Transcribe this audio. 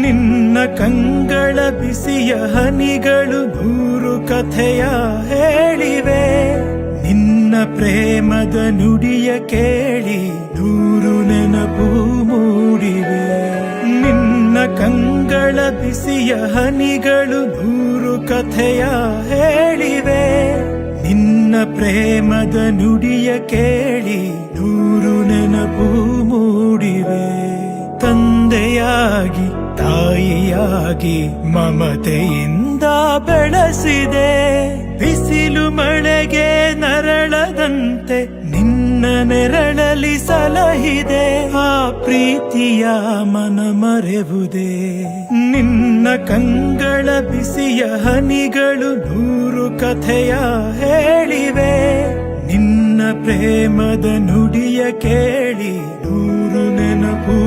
ನಿನ್ನ ಕಂಗಳ ಬಿಸಿಯ ಹನಿಗಳು 100 ಕಥೆಯ ಹೇಳಿವೆ. ನಿನ್ನ ಪ್ರೇಮದ ನುಡಿಯ ಕೇಳಿ 100 ನೆನಪು ಮೂಡಿವೆ. ನಿನ್ನ ಕಂಗಳ ಬಿಸಿಯ ಹನಿಗಳು 100 ಕಥೆಯ ಹೇಳಿವೆ. ನಿನ್ನ ಪ್ರೇಮದ ನುಡಿಯ ಕೇಳಿ 100 ನೆನಪು ಮೂಡಿವೆ. ತಂದೆಯಾಗಿ ತಾಯಿಯಾಗಿ ಮಮತೆಯಿಂದ ಬೆಳೆಸಿದೆ. ಬಿಸಿಲು ಮಳೆಗೆ ನರಳದಂತೆ ನಿನ್ನ ನೆರಳಲಿ ಸಲಹಿದೆ. ಆ ಪ್ರೀತಿಯ ಮನ ಮರೆವುದೇ. ನಿನ್ನ ಕಂಗಳ ಬಿಸಿಯ ಹನಿಗಳು 100 ಕಥೆಯ ಹೇಳಿವೆ. ನಿನ್ನ ಪ್ರೇಮದ ನುಡಿಯ ಕೇಳಿ 100 ನೆನಪು